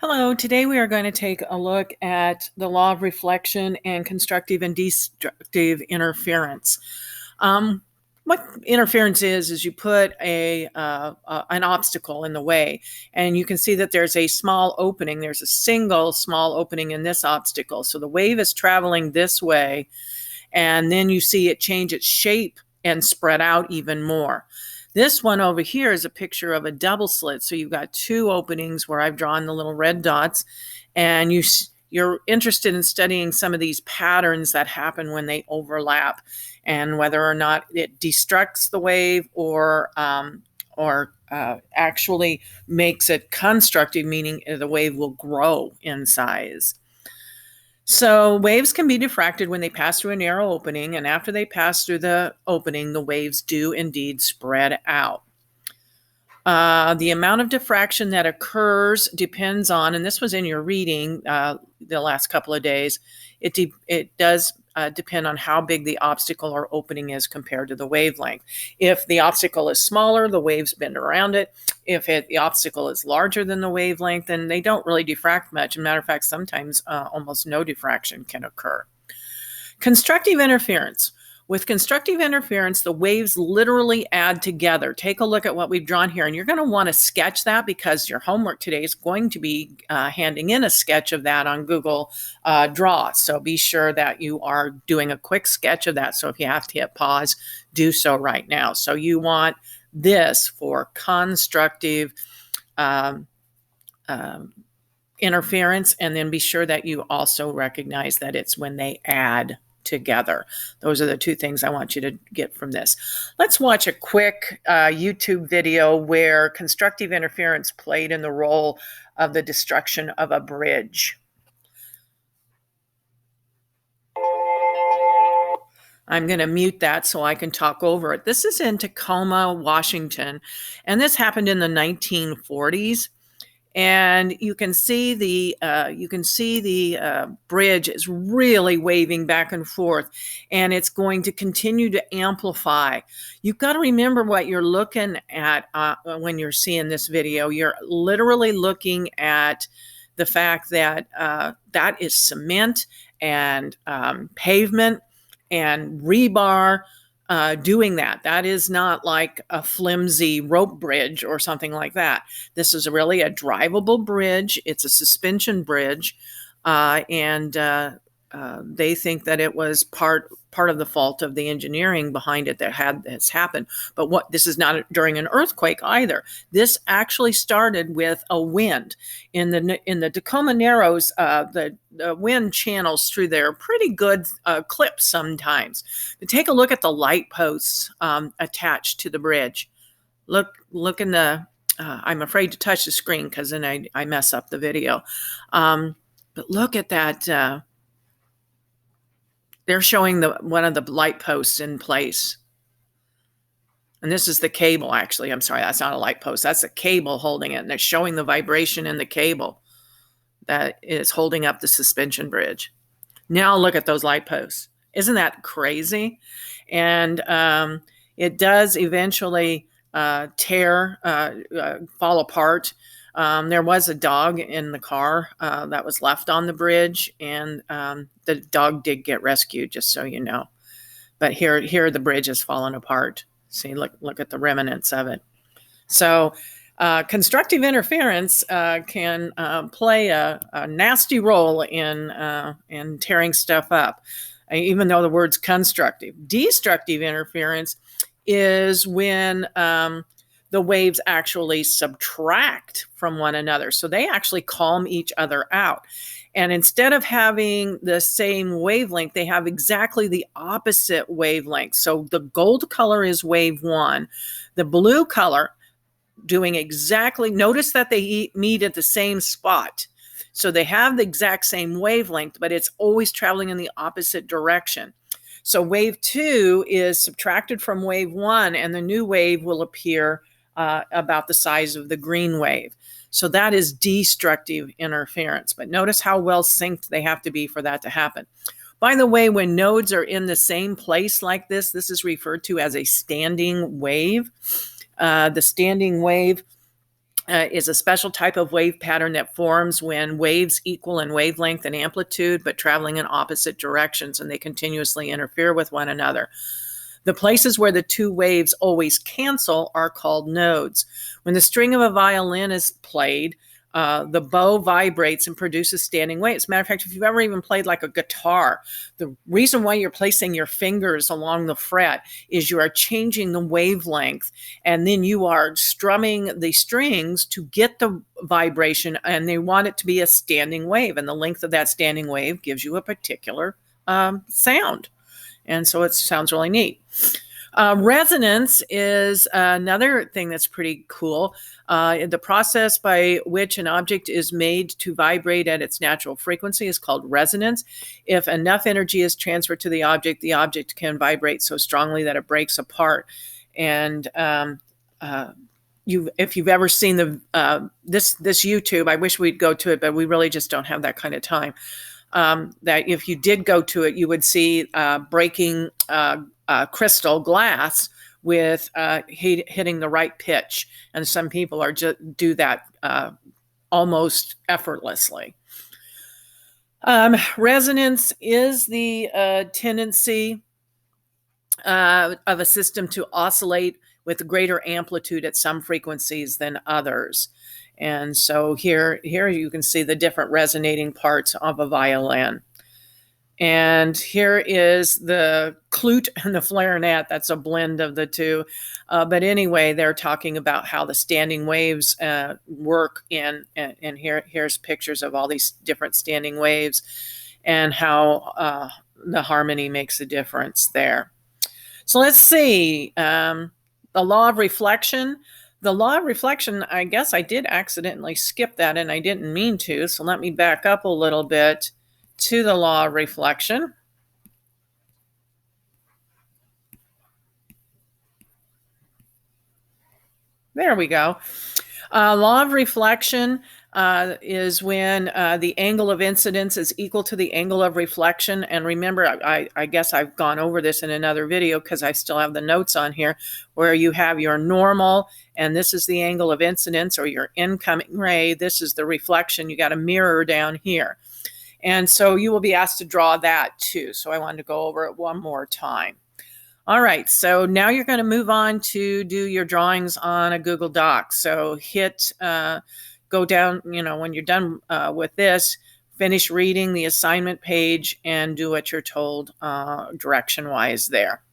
Hello, today we are going to take a look at the law of reflection and constructive and destructive interference. What interference is you put an obstacle in the way, and you can see that there's a small opening. There's a single small opening in this obstacle. So the wave is traveling this way, and then you see it change its shape and spread out even more. This one over here is a picture of a double slit. So you've got two openings where I've drawn the little red dots, and you're interested in studying some of these patterns that happen when they overlap, and whether or not it destructs the wave or actually makes it constructive, meaning the wave will grow in size. So waves can be diffracted when they pass through a narrow opening, and after they pass through the opening, the waves do indeed spread out. The amount of diffraction that occurs depends on, and this was in your reading the last couple of days, it does depend on how big the obstacle or opening is compared to the wavelength. If the obstacle is smaller, the waves bend around it. If the obstacle is larger than the wavelength, then they don't really diffract much. As a matter of fact, sometimes almost no diffraction can occur. Constructive interference. With constructive interference, the waves literally add together. Take a look at what we've drawn here, and you're going to want to sketch that because your homework today is going to be handing in a sketch of that on Google Draw. So be sure that you are doing a quick sketch of that. So if you have to hit pause, do so right now. So you want this for constructive interference, and then be sure that you also recognize that it's when they add together. Those are the two things I want you to get from this. Let's watch a quick YouTube video where constructive interference played in the role of the destruction of a bridge. I'm going to mute that so I can talk over it. This is in Tacoma, Washington, and this happened in the 1940s. And you can see the bridge is really waving back and forth, and it's going to continue to amplify. You've got to remember what you're looking at when you're seeing this video. You're literally looking at the fact that that is cement and pavement and rebar. Doing that. That is not like a flimsy rope bridge or something like that. This is really a drivable bridge. It's a suspension bridge, and they think that it was part of the fault of the engineering behind it that has happened. But this is not during an earthquake either. This actually started with a wind in the Tacoma Narrows. The wind channels through there pretty good clips sometimes. But take a look at the light posts attached to the bridge. Look in the. I'm afraid to touch the screen because then I mess up the video. But look at that. They're showing one of the light posts in place. And this is the cable, actually. I'm sorry, that's not a light post. That's a cable holding it. And they're showing the vibration in the cable that is holding up the suspension bridge. Now look at those light posts. Isn't that crazy? And it does eventually fall apart. There was a dog in the car that was left on the bridge, and the dog did get rescued, just so you know. But here the bridge has fallen apart. See, look at the remnants of it. So constructive interference can play a nasty role in tearing stuff up, even though the word's constructive. Destructive interference is when the waves actually subtract from one another. So they actually calm each other out. And instead of having the same wavelength, they have exactly the opposite wavelength. So the gold color is wave one. The blue color doing exactly, notice that they meet at the same spot. So they have the exact same wavelength, but it's always traveling in the opposite direction. So wave two is subtracted from wave one, and the new wave will appear about the size of the green wave. So that is destructive interference. But notice how well synced they have to be for that to happen. By the way, when nodes are in the same place like this is referred to as a standing wave. The standing wave is a special type of wave pattern that forms when waves equal in wavelength and amplitude, but traveling in opposite directions, and they continuously interfere with one another. The places where the two waves always cancel are called nodes. When the string of a violin is played, the bow vibrates and produces standing waves. As a matter of fact, if you've ever even played like a guitar, the reason why you're placing your fingers along the fret is you are changing the wavelength, and then you are strumming the strings to get the vibration, and they want it to be a standing wave, and the length of that standing wave gives you a particular sound. And so it sounds really neat. Resonance is another thing that's pretty cool. The process by which an object is made to vibrate at its natural frequency is called resonance. If enough energy is transferred to the object can vibrate so strongly that it breaks apart. And if you've ever seen this YouTube, I wish we'd go to it, but we really just don't have that kind of time. That if you did go to it, you would see breaking crystal glass with hitting the right pitch. And some people are just do that almost effortlessly. Resonance is the tendency of a system to oscillate with greater amplitude at some frequencies than others. And so here you can see the different resonating parts of a violin. And here is the flute and the clarinet. That's a blend of the two. But anyway, they're talking about how the standing waves work and here's pictures of all these different standing waves and how the harmony makes a difference there. So let's see. The law of reflection. The law of reflection, I guess I did accidentally skip that and I didn't mean to. So let me back up a little bit to the law of reflection. There we go. Law of reflection is when the angle of incidence is equal to the angle of reflection. And remember, I guess I've gone over this in another video because I still have the notes on here, where you have your normal, and this is the angle of incidence, or your incoming ray. This is the reflection. You got a mirror down here. And so you will be asked to draw that too. So I wanted to go over it one more time. All right, so now you're going to move on to do your drawings on a Google Doc. So go down, when you're done with this, finish reading the assignment page and do what you're told direction-wise there.